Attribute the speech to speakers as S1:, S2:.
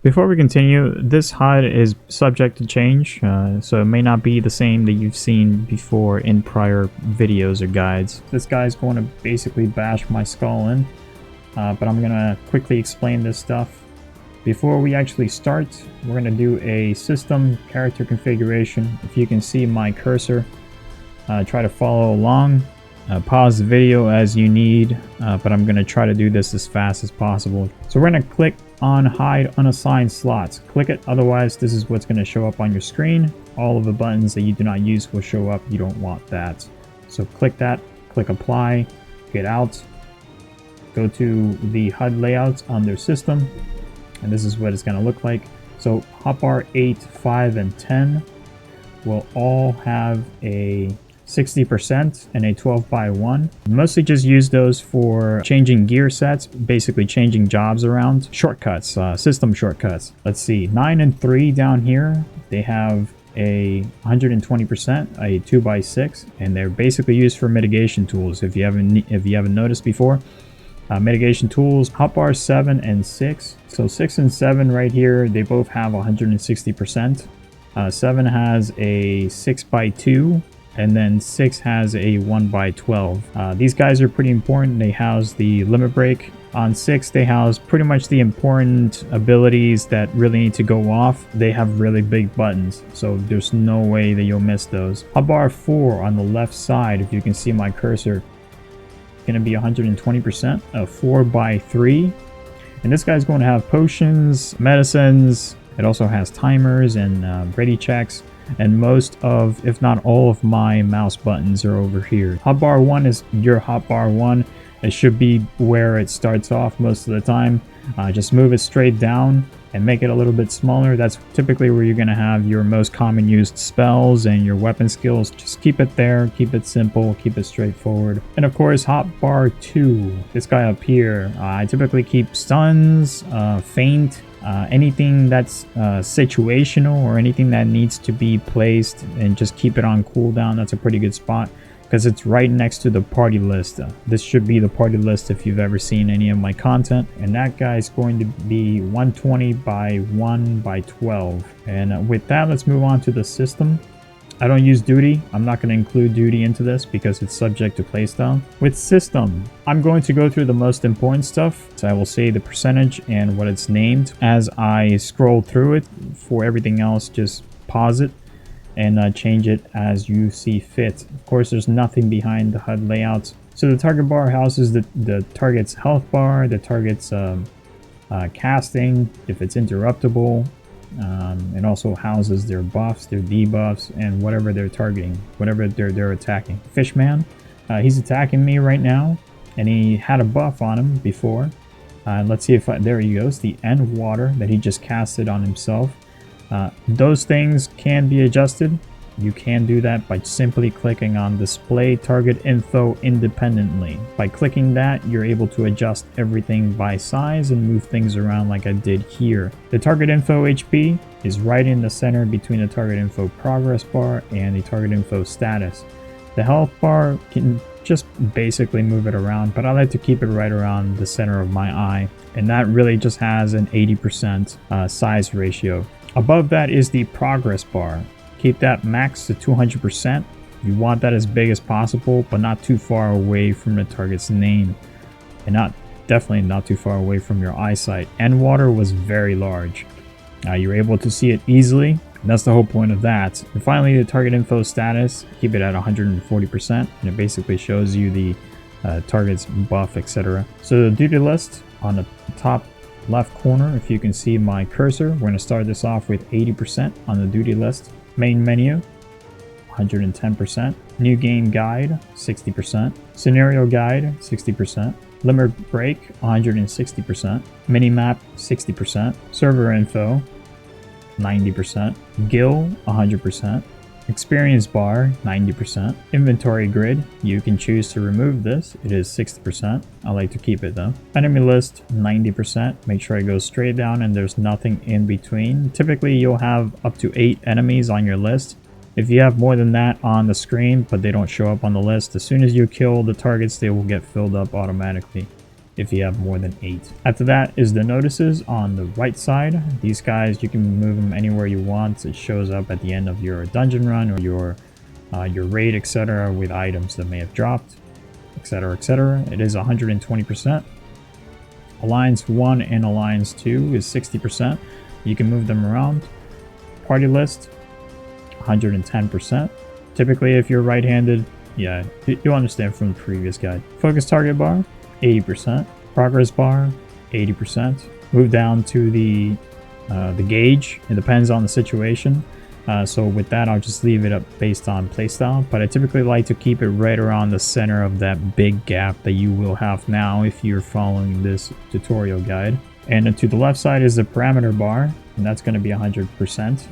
S1: Before we continue, this HUD is subject to change, so it may not be the same that you've seen before in prior videos or guides. This guy's going to basically bash my skull in, but I'm going to quickly explain this stuff. Before we actually start, we're going to do a system character configuration. If you can see my cursor, try to follow along. Pause the video as you need, but I'm going to try to do this as fast as possible. So we're going to click on hide unassigned slots. Click it, otherwise this is what's going to show up on your screen. All of the buttons that you do not use will show up. You don't want that. So click that, click apply, get out, go to the HUD layouts under system, and this is what it's going to look like. So Hotbar 8, 5, and 10 will all have a 60% and a 12x1. Mostly just use those for changing gear sets, basically changing jobs around. Shortcuts, system shortcuts. Let's see, 9 and 3 down here, they have a 120%, a 2x6, and they're basically used for mitigation tools. If you haven't noticed before, mitigation tools. Hotbar 7 and 6. So 6 and 7 right here, they both have 160%. 7 has a 6x2. And then 6 has a 1x12. These guys are pretty important. They house the limit break. On 6, they house pretty much the important abilities that really need to go off. They have really big buttons, so there's no way that you'll miss those. Hotbar 4 on the left side, if you can see my cursor, going to be 120%, a 4x3. And this guy's going to have potions, medicines. It also has timers and ready checks. And most of, if not all of my mouse buttons are over here. Hotbar 1 is your Hotbar 1. It should be where it starts off most of the time. Just move it straight down and make it a little bit smaller. That's typically where you're going to have your most common used spells and your weapon skills. Just keep it there, keep it simple, keep it straightforward. And of course, Hotbar 2, this guy up here, I typically keep stuns, feint, anything that's situational or anything that needs to be placed, and just keep it on cooldown. That's a pretty good spot because it's right next to the party list. This should be the party list if you've ever seen any of my content. And that guy's going to be 120 by 1 by 12. And with that, let's move on to the system. I don't use duty. I'm not going to include duty into this because it's subject to playstyle. With system, I'm going to go through the most important stuff. So I will say the percentage and what it's named. As I scroll through it, for everything else, just pause it and change it as you see fit. Of course, there's nothing behind the HUD layouts. So the target bar houses the target's health bar, the target's casting, if it's interruptible. It also houses their buffs, their debuffs, and whatever they're targeting, whatever they're attacking. Fishman, he's attacking me right now, and he had a buff on him before. Let's see if there he goes, the end water that he just casted on himself. Those things can be adjusted. You can do that by simply clicking on display target info independently. By clicking that, you're able to adjust everything by size and move things around like I did here. The target info HP is right in the center between the target info progress bar and the target info status. The health bar can just basically move it around, but I like to keep it right around the center of my eye, and that really just has an 80% size ratio. Above that is the progress bar. Keep that max to 200%. You want that as big as possible, but not too far away from the target's name, and definitely not too far away from your eyesight. End water was very large. You're able to see it easily, and that's the whole point of that. And finally, the target info status, keep it at 140%, and it basically shows you the target's buff, etc. So the duty list on the top left corner, if you can see my cursor, we're going to start this off with 80% on the duty list. Main menu, 110%. New game guide, 60%. Scenario guide, 60%. Limit break, 160%. Minimap, 60%. Server info, 90%. Guild, 100%. Experience bar, 90%. Inventory grid, you can choose to remove this. It is 60%. I like to keep it though. Enemy list, 90%. Make sure it goes straight down and there's nothing in between. Typically, you'll have up to 8 enemies on your list. If you have more than that on the screen, but they don't show up on the list, as soon as you kill the targets, they will get filled up automatically. if you have more than 8. After that is the notices on the right side. These guys, you can move them anywhere you want. It shows up at the end of your dungeon run or your raid, etc., with items that may have dropped, etc., etc. It is 120%. Alliance 1 and Alliance 2 is 60%. You can move them around. Party list, 110%. Typically, if you're right-handed, yeah, you'll understand from the previous guide. Focus target bar, 80%. Progress bar, 80%. Move down to the gauge. It depends on the situation. So with that, I'll just leave it up based on playstyle. But I typically like to keep it right around the center of that big gap that you will have now if you're following this tutorial guide. And to the left side is the parameter bar, and that's going to be 100%.